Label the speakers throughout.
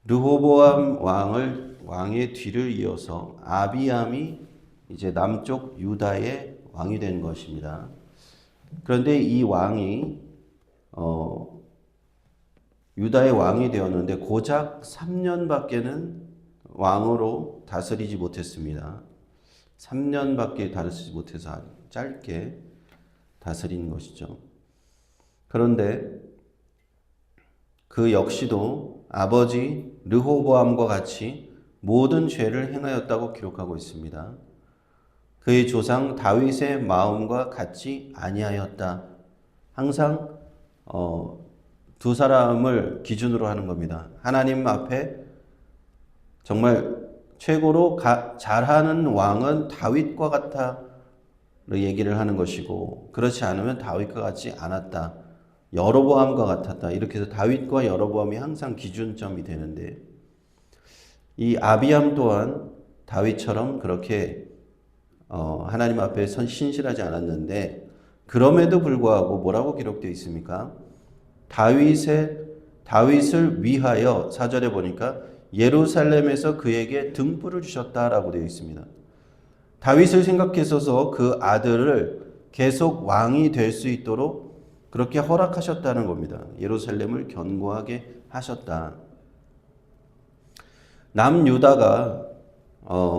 Speaker 1: 르호보암 왕의 뒤를 이어서 아비암이 이제 남쪽 유다의 왕이 된 것입니다. 그런데 이 왕이 유다의 왕이 되었는데 고작 3년밖에는 왕으로 다스리지 못했습니다. 3년밖에 다스리지 못해서 짧게 다스린 것이죠. 그런데 그 역시도 아버지 르호보암과 같이 모든 죄를 행하였다고 기록하고 있습니다. 그의 조상 다윗의 마음과 같지 아니하였다. 항상 두 사람을 기준으로 하는 겁니다. 하나님 앞에 정말 최고로 잘하는 왕은 다윗과 같아 얘기를 하는 것이고, 그렇지 않으면 다윗과 같지 않았다. 여로보암과 같았다. 이렇게 해서 다윗과 여로보암이 항상 기준점이 되는데, 이 아비암 또한 다윗처럼 그렇게 하나님 앞에 신실하지 않았는데, 그럼에도 불구하고 뭐라고 기록되어 있습니까? 다윗을 위하여 4절에 보니까 예루살렘에서 그에게 등불을 주셨다라고 되어 있습니다. 다윗을 생각해서 그 아들을 계속 왕이 될 수 있도록 그렇게 허락하셨다는 겁니다. 예루살렘을 견고하게 하셨다. 남유다가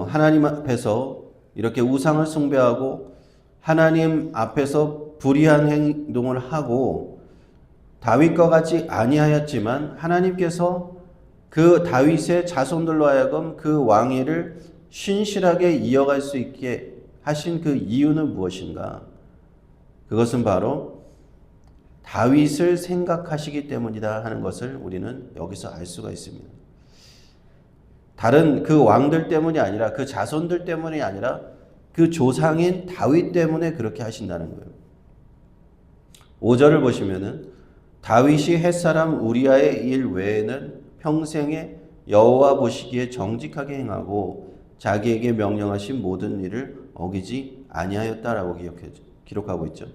Speaker 1: 하나님 앞에서 이렇게 우상을 숭배하고 하나님 앞에서 불의한 행동을 하고 다윗과 같이 아니하였지만, 하나님께서 그 다윗의 자손들로 하여금 그 왕위를 신실하게 이어갈 수 있게 하신 그 이유는 무엇인가? 그것은 바로 다윗을 생각하시기 때문이다 하는 것을 우리는 여기서 알 수가 있습니다. 다른 그 왕들 때문이 아니라, 그 자손들 때문이 아니라 그 조상인 다윗 때문에 그렇게 하신다는 거예요. 5절을 보시면은 다윗이 햇사람 우리아의 일 외에는 평생에 여호와 보시기에 정직하게 행하고 자기에게 명령하신 모든 일을 어기지 아니하였다라고 기록하고 있죠.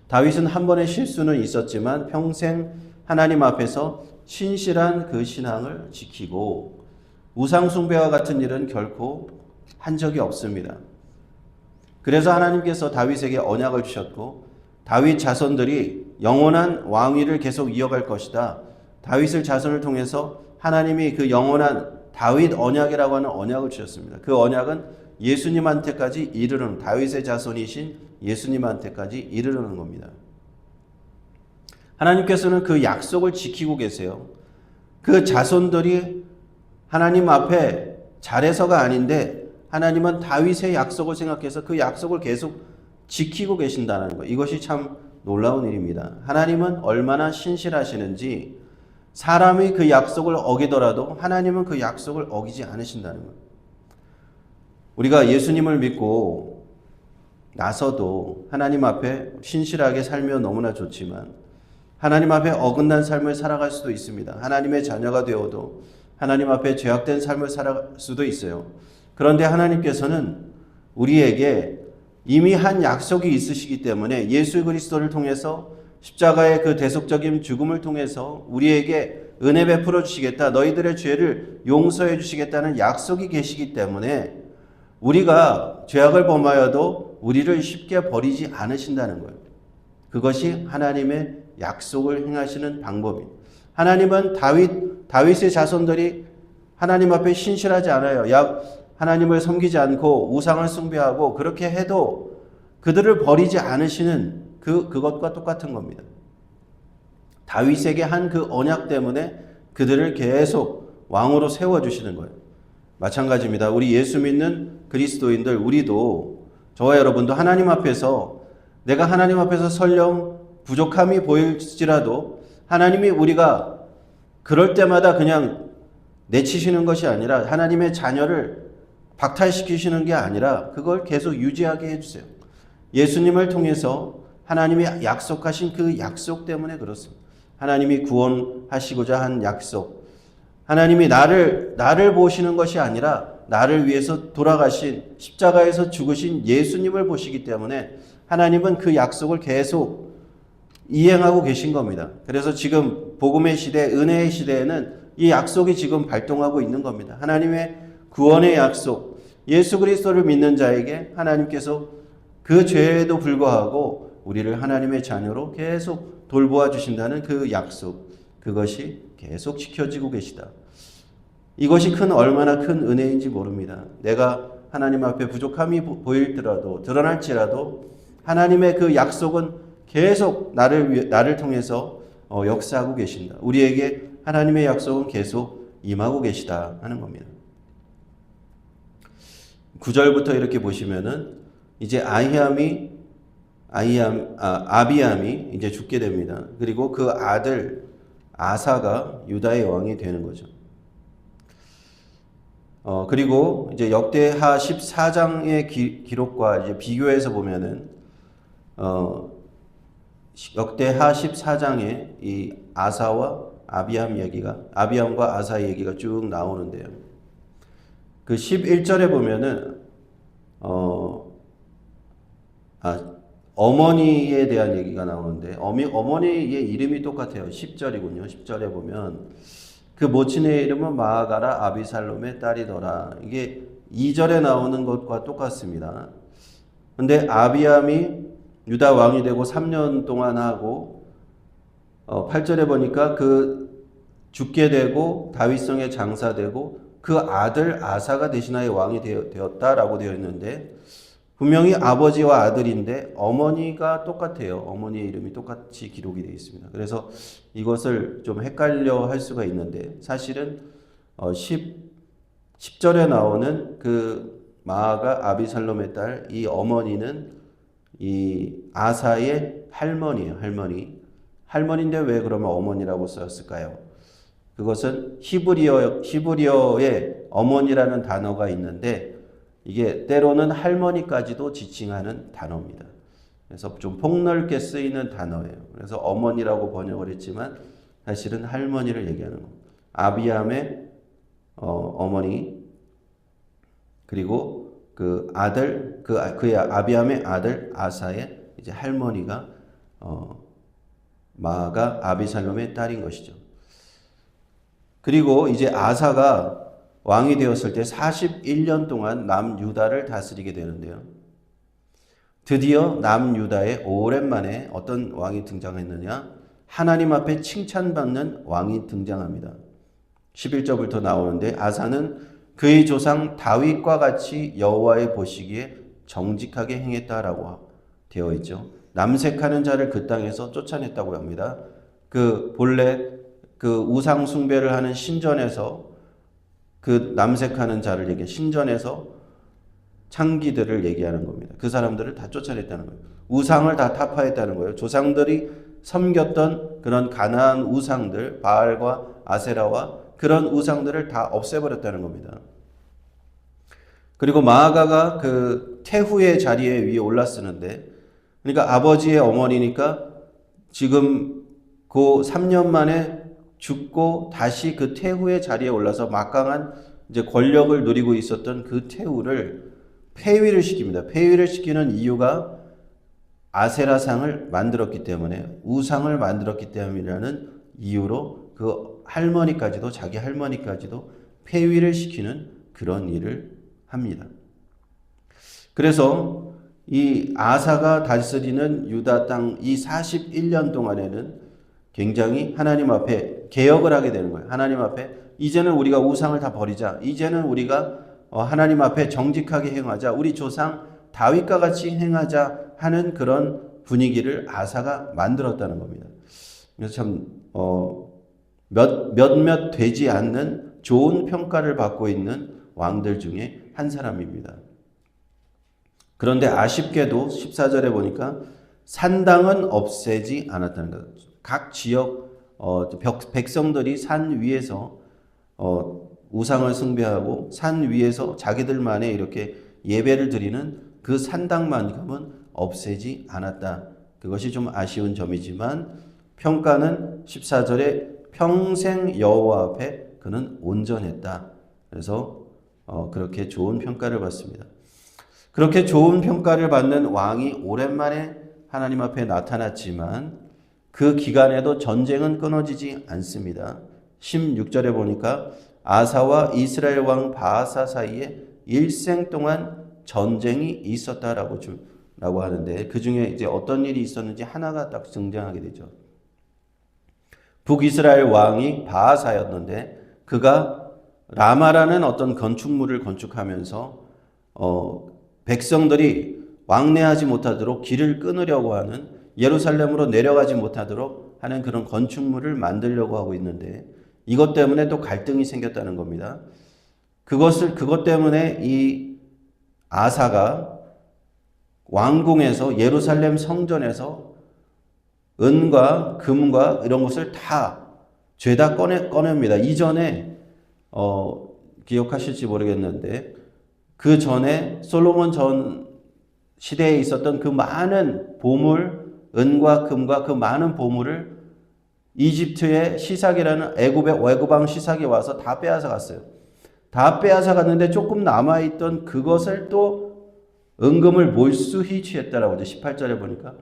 Speaker 1: 다윗은 한 번의 실수는 있었지만 평생 하나님 앞에서 신실한 그 신앙을 지키고 우상 숭배와 같은 일은 결코 한 적이 없습니다. 그래서 하나님께서 다윗에게 언약을 주셨고, 다윗 자손들이 영원한 왕위를 계속 이어갈 것이다. 다윗을 자손을 통해서 하나님이 그 영원한 다윗 언약이라고 하는 언약을 주셨습니다. 그 언약은 예수님한테까지 이르는, 다윗의 자손이신 예수님한테까지 이르는 겁니다. 하나님께서는 그 약속을 지키고 계세요. 그 자손들이 하나님 앞에 잘해서가 아닌데 하나님은 다윗의 약속을 생각해서 그 약속을 계속 지키고 계신다는 것. 이것이 참 놀라운 일입니다. 하나님은 얼마나 신실하시는지, 사람이 그 약속을 어기더라도 하나님은 그 약속을 어기지 않으신다는 것. 우리가 예수님을 믿고 나서도 하나님 앞에 신실하게 살면 너무나 좋지만 하나님 앞에 어긋난 삶을 살아갈 수도 있습니다. 하나님의 자녀가 되어도 하나님 앞에 죄악된 삶을 살아갈 수도 있어요. 그런데 하나님께서는 우리에게 이미 한 약속이 있으시기 때문에 예수 그리스도를 통해서 십자가의 그 대속적인 죽음을 통해서 우리에게 은혜 베풀어 주시겠다, 너희들의 죄를 용서해 주시겠다는 약속이 계시기 때문에 우리가 죄악을 범하여도 우리를 쉽게 버리지 않으신다는 거예요. 그것이 하나님의 약속을 행하시는 방법입니다. 하나님은 다윗의 자손들이 하나님 앞에 신실하지 않아요. 하나님을 섬기지 않고 우상을 숭배하고 그렇게 해도 그들을 버리지 않으시는 그것과 똑같은 겁니다. 다윗에게 한 그 언약 때문에 그들을 계속 왕으로 세워주시는 거예요. 마찬가지입니다. 우리 예수 믿는 그리스도인들, 우리도, 저와 여러분도 하나님 앞에서, 내가 하나님 앞에서 설령 부족함이 보일지라도 하나님이 우리가 그럴 때마다 그냥 내치시는 것이 아니라, 하나님의 자녀를 박탈시키시는 게 아니라 그걸 계속 유지하게 해주세요. 예수님을 통해서 하나님이 약속하신 그 약속 때문에 그렇습니다. 하나님이 구원하시고자 한 약속, 하나님이 나를 보시는 것이 아니라 나를 위해서 돌아가신, 십자가에서 죽으신 예수님을 보시기 때문에 하나님은 그 약속을 계속 이행하고 계신 겁니다. 그래서 지금 복음의 시대, 은혜의 시대에는 이 약속이 지금 발동하고 있는 겁니다. 하나님의 구원의 약속, 예수 그리스도를 믿는 자에게 하나님께서 그 죄에도 불구하고 우리를 하나님의 자녀로 계속 돌보아 주신다는 그 약속, 그것이 계속 지켜지고 계시다. 이것이 얼마나 큰 은혜인지 모릅니다. 내가 하나님 앞에 부족함이 보일지라도, 드러날지라도 하나님의 그 약속은 계속 나를 통해서 역사하고 계신다. 우리에게 하나님의 약속은 계속 임하고 계시다 하는 겁니다. 9절부터 이렇게 보시면은 이제 아비암이 이제 죽게 됩니다. 그리고 그 아들 아사가 유다의 왕이 되는 거죠. 그리고 이제 역대하 14장의 기록과 이제 비교해서 보면은 역대하 14장에 이 아사와 아비암과 아사 얘기가 쭉 나오는데요. 그 11절에 보면은 어머니에 대한 얘기가 나오는데 어머니의 이름이 똑같아요. 10절이군요. 10절에 보면 그 모친의 이름은 마아가라 아비살롬의 딸이더라. 이게 2절에 나오는 것과 똑같습니다. 근데 아비암이 유다 왕이 되고 3년 동안 하고 8절에 보니까 그 죽게 되고 다윗성에 장사되고 그 아들 아사가 대신하여 왕이 되었다라고 되어 있는데 분명히 아버지와 아들인데 어머니가 똑같아요. 어머니의 이름이 똑같이 기록이 되어 있습니다. 그래서 이것을 좀 헷갈려 할 수가 있는데 사실은 10절에 나오는 그 마아가 아비살롬의 딸 이 어머니는 이 아사의 할머니예요. 할머니인데 왜 그러면 어머니라고 썼을까요? 그것은 히브리어에 어머니라는 단어가 있는데 이게 때로는 할머니까지도 지칭하는 단어입니다. 그래서 좀 폭넓게 쓰이는 단어예요. 그래서 어머니라고 번역을 했지만 사실은 할머니를 얘기하는 겁니다. 아비암의 어머니 그리고 그 아들 그의 아비암의 아들 아사의 이제 할머니가 마아가 아비살롬의 딸인 것이죠. 그리고 이제 아사가 왕이 되었을 때 41년 동안 남유다를 다스리게 되는데요. 드디어 남유다에 오랜만에 어떤 왕이 등장했느냐? 하나님 앞에 칭찬받는 왕이 등장합니다. 11절부터 나오는데 아사는 그의 조상 다윗과 같이 여호와의 보시기에 정직하게 행했다라고 되어 있죠. 남색하는 자를 그 땅에서 쫓아냈다고 합니다. 그 본래 그 우상 숭배를 하는 신전에서 그 남색하는 자를 신전에서 창기들을 얘기하는 겁니다. 그 사람들을 다 쫓아냈다는 거예요. 우상을 다 타파했다는 거예요. 조상들이 섬겼던 그런 가나안 우상들, 바알과 아세라와 그런 우상들을 다 없애버렸다는 겁니다. 그리고 마아가가 그 태후의 자리에 위에 올랐쓰는데, 그러니까 아버지의 어머니니까 지금 그 3년 만에 죽고 다시 그 태후의 자리에 올라서 막강한 이제 권력을 누리고 있었던 그 태후를 폐위를 시킵니다. 폐위를 시키는 이유가 아세라상을 만들었기 때문에, 우상을 만들었기 때문이라는 이유로 그 할머니까지도, 자기 할머니까지도 폐위를 시키는 그런 일을 합니다. 그래서 이 아사가 다스리는 유다 땅 이 41년 동안에는 굉장히 하나님 앞에 개혁을 하게 되는 거예요. 하나님 앞에 이제는 우리가 우상을 다 버리자. 이제는 우리가 하나님 앞에 정직하게 행하자. 우리 조상 다윗과 같이 행하자 하는 그런 분위기를 아사가 만들었다는 겁니다. 그래서 참 몇몇 되지 않는 좋은 평가를 받고 있는 왕들 중에 한 사람입니다. 그런데 아쉽게도 14절에 보니까 산당은 없애지 않았다는 거죠. 각 지역 백성들이 산 위에서 우상을 숭배하고 산 위에서 자기들만의 이렇게 예배를 드리는 그 산당만큼은 없애지 않았다. 그것이 좀 아쉬운 점이지만 평가는 14절에 평생 여호와 앞에 그는 온전했다. 그래서 그렇게 좋은 평가를 받습니다. 그렇게 좋은 평가를 받는 왕이 오랜만에 하나님 앞에 나타났지만 그 기간에도 전쟁은 끊어지지 않습니다. 16절에 보니까 아사와 이스라엘 왕 바아사 사이에 일생 동안 전쟁이 있었다라고 라고 하는데, 그 중에 이제 어떤 일이 있었는지 하나가 딱 등장하게 되죠. 북이스라엘 왕이 바아사였는데, 그가 라마라는 어떤 건축물을 건축하면서 백성들이 왕래하지 못하도록 길을 끊으려고 하는, 예루살렘으로 내려가지 못하도록 하는 그런 건축물을 만들려고 하고 있는데, 이것 때문에 또 갈등이 생겼다는 겁니다. 그것 때문에 이 아사가 왕궁에서, 예루살렘 성전에서 은과 금과 이런 것을 다 죄다 꺼냅니다. 이전에 기억하실지 모르겠는데, 그 전에 솔로몬 전 시대에 있었던 그 많은 보물, 은과 금과 그 많은 보물을 이집트의 시삭이라는 애굽의 외구방 시삭이 와서 다 빼앗아 갔어요. 다 빼앗아 갔는데 조금 남아있던 그것을 또 은금을 몰수히 취했다라고 이제 18절에 보니까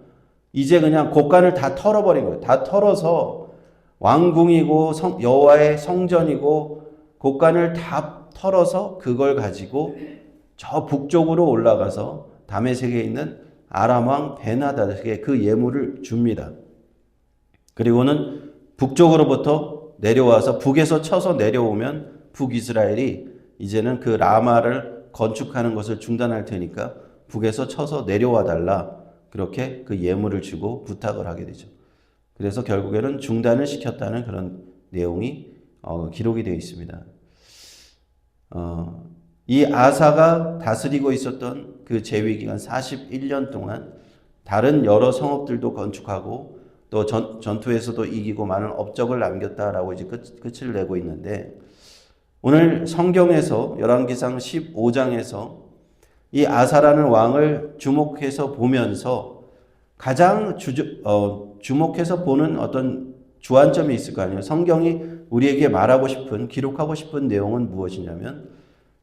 Speaker 1: 이제 그냥 곳간을 다 털어버린 거예요. 다 털어서 왕궁이고 여호와의 성전이고 곳간을 다 털어서 그걸 가지고 저 북쪽으로 올라가서 다메섹에 있는 아람 왕 베나다드에게 그 예물을 줍니다. 그리고는 북쪽으로부터 내려와서 북에서 쳐서 내려오면 북이스라엘이 이제는 그 라마를 건축하는 것을 중단할 테니까 북에서 쳐서 내려와 달라, 그렇게 그 예물을 주고 부탁을 하게 되죠. 그래서 결국에는 중단을 시켰다는 그런 내용이 기록이 되어 있습니다. 이 아사가 다스리고 있었던 그 재위기간 41년 동안 다른 여러 성읍들도 건축하고 또 전투에서도 이기고 많은 업적을 남겼다라고 이제 끝을 내고 있는데, 오늘 성경에서 열왕기상 15장에서 이 아사라는 왕을 주목해서 보면서 가장 주목해서 보는 어떤 주안점이 있을 거 아니에요. 성경이 우리에게 말하고 싶은, 기록하고 싶은 내용은 무엇이냐면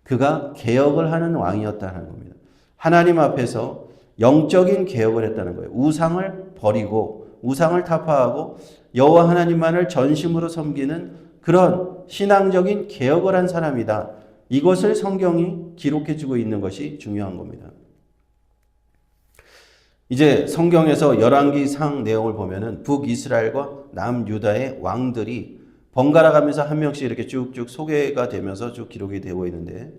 Speaker 1: 그가 개혁을 하는 왕이었다는 겁니다. 하나님 앞에서 영적인 개혁을 했다는 거예요. 우상을 버리고 우상을 타파하고 여호와 하나님만을 전심으로 섬기는 그런 신앙적인 개혁을 한 사람이다. 이것을 성경이 기록해주고 있는 것이 중요한 겁니다. 이제 성경에서 열왕기상 내용을 보면은 북이스라엘과 남유다의 왕들이 번갈아 가면서 한 명씩 이렇게 쭉쭉 소개가 되면서 쭉 기록이 되고 있는데,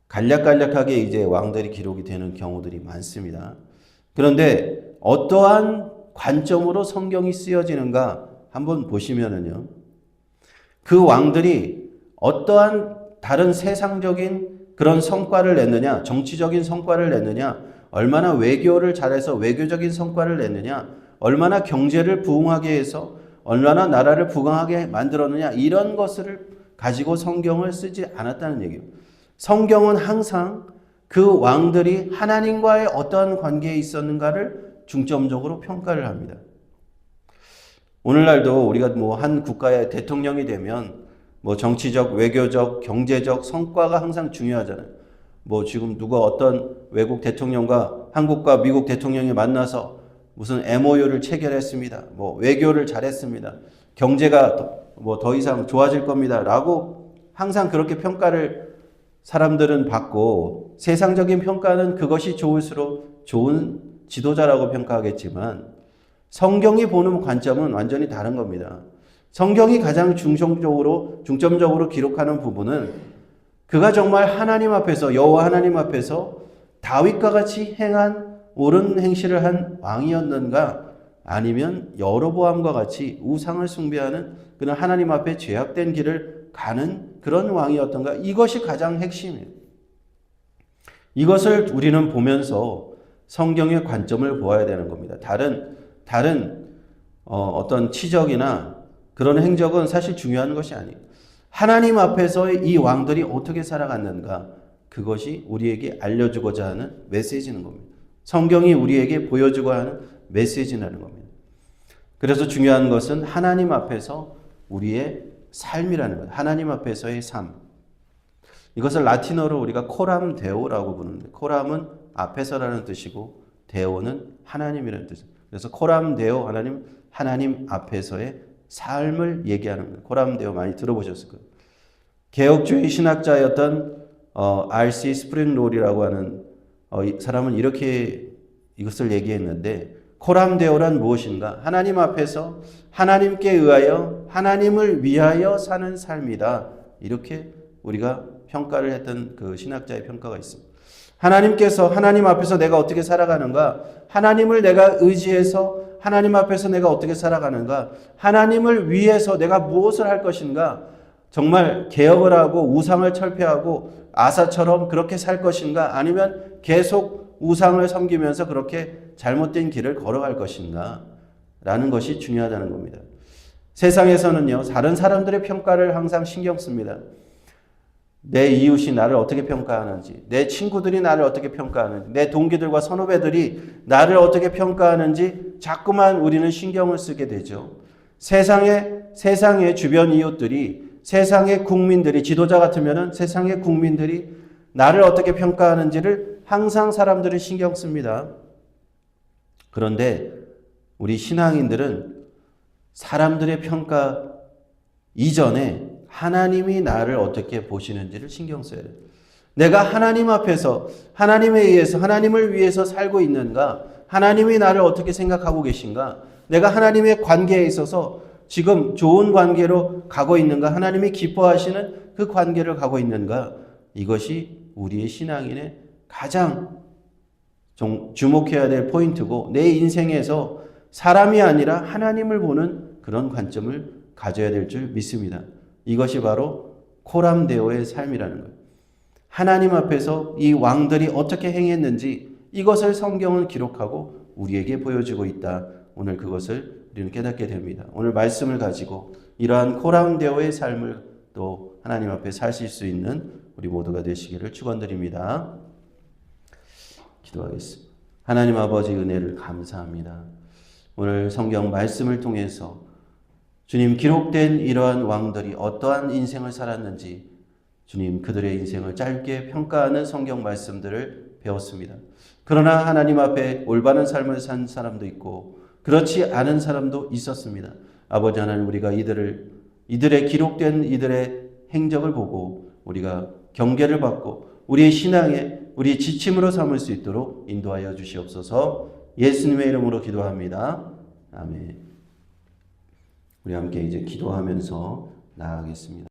Speaker 1: 간략간략하게 이제 왕들이 기록이 되는 경우들이 많습니다. 그런데 어떠한 관점으로 성경이 쓰여지는가 한번 보시면은요, 그 왕들이 어떠한 다른 세상적인 그런 성과를 냈느냐, 정치적인 성과를 냈느냐, 얼마나 외교를 잘해서 외교적인 성과를 냈느냐, 얼마나 경제를 부흥하게 해서 얼마나 나라를 부강하게 만들었느냐, 이런 것을 가지고 성경을 쓰지 않았다는 얘기예요. 성경은 항상 그 왕들이 하나님과의 어떠한 관계에 있었는가를 중점적으로 평가를 합니다. 오늘날도 우리가 한 국가의 대통령이 되면 정치적, 외교적, 경제적 성과가 항상 중요하잖아요. 지금 누가 어떤 외국 대통령과 한국과 미국 대통령이 만나서 무슨 MOU를 체결했습니다. 외교를 잘했습니다. 경제가 더 이상 좋아질 겁니다. 라고 항상 그렇게 평가를 사람들은 받고, 세상적인 평가는 그것이 좋을수록 좋은 지도자라고 평가하겠지만 성경이 보는 관점은 완전히 다른 겁니다. 성경이 가장 중점적으로 기록하는 부분은 그가 정말 하나님 앞에서, 여호와 하나님 앞에서 다윗과 같이 행한 옳은 행실을 한 왕이었는가, 아니면 여로보암과 같이 우상을 숭배하는 그런 하나님 앞에 죄악된 길을 가는 그런 왕이었던가, 이것이 가장 핵심이에요. 이것을 우리는 보면서 성경의 관점을 보아야 되는 겁니다. 다른 어떤 치적이나 그런 행적은 사실 중요한 것이 아니에요. 하나님 앞에서의 이 왕들이 어떻게 살아갔는가, 그것이 우리에게 알려주고자 하는 메시지는 겁니다. 성경이 우리에게 보여주고 하는 메시지라는 겁니다. 그래서 중요한 것은 하나님 앞에서 우리의 삶이라는 거예요. 하나님 앞에서의 삶. 이것을 라틴어로 우리가 코람 데오라고 부르는데, 코람은 앞에서라는 뜻이고 데오는 하나님이라는 뜻입니다. 그래서 코람 데오, 하나님 앞에서의 삶을 얘기하는 거예요. 코람데오 많이 들어보셨을 거예요. 개혁주의 신학자였던 R.C. 스프링롤이라고 하는 이 사람은 이렇게 이것을 얘기했는데, 코람데오란 무엇인가? 하나님 앞에서 하나님께 의하여 하나님을 위하여 사는 삶이다. 이렇게 우리가 평가를 했던 그 신학자의 평가가 있습니다. 하나님께서 하나님 앞에서 내가 어떻게 살아가는가? 하나님을 내가 의지해서 하나님 앞에서 내가 어떻게 살아가는가? 하나님을 위해서 내가 무엇을 할 것인가? 정말 개혁을 하고 우상을 철폐하고 아사처럼 그렇게 살 것인가? 아니면 계속 우상을 섬기면서 그렇게 잘못된 길을 걸어갈 것인가? 라는 것이 중요하다는 겁니다. 세상에서는요, 다른 사람들의 평가를 항상 신경 씁니다. 내 이웃이 나를 어떻게 평가하는지, 내 친구들이 나를 어떻게 평가하는지, 내 동기들과 선후배들이 나를 어떻게 평가하는지 자꾸만 우리는 신경을 쓰게 되죠. 세상의 주변 이웃들이, 세상의 국민들이, 지도자 같으면 세상의 국민들이 나를 어떻게 평가하는지를 항상 사람들은 신경 씁니다. 그런데 우리 신앙인들은 사람들의 평가 이전에 하나님이 나를 어떻게 보시는지를 신경 써야 돼요. 내가 하나님 앞에서 하나님에 의해서 하나님을 위해서 살고 있는가? 하나님이 나를 어떻게 생각하고 계신가? 내가 하나님의 관계에 있어서 지금 좋은 관계로 가고 있는가? 하나님이 기뻐하시는 그 관계를 가고 있는가? 이것이 우리의 신앙인의 가장 주목해야 될 포인트고, 내 인생에서 사람이 아니라 하나님을 보는 그런 관점을 가져야 될 줄 믿습니다. 이것이 바로 코람데오의 삶이라는 거예요. 하나님 앞에서 이 왕들이 어떻게 행했는지 이것을 성경은 기록하고 우리에게 보여주고 있다. 오늘 그것을 우리는 깨닫게 됩니다. 오늘 말씀을 가지고 이러한 코람데오의 삶을 또 하나님 앞에 사실 수 있는 우리 모두가 되시기를 축원드립니다. 기도하겠습니다. 하나님 아버지 은혜를 감사합니다. 오늘 성경 말씀을 통해서 주님, 기록된 이러한 왕들이 어떠한 인생을 살았는지 주님, 그들의 인생을 짧게 평가하는 성경 말씀들을 배웠습니다. 그러나 하나님 앞에 올바른 삶을 산 사람도 있고 그렇지 않은 사람도 있었습니다. 아버지 하나님, 우리가 이들의 기록된 이들의 행적을 보고 우리가 경계를 받고 우리의 신앙에 우리의 지침으로 삼을 수 있도록 인도하여 주시옵소서. 예수님의 이름으로 기도합니다. 아멘. 우리 함께 이제 기도하면서 나아가겠습니다.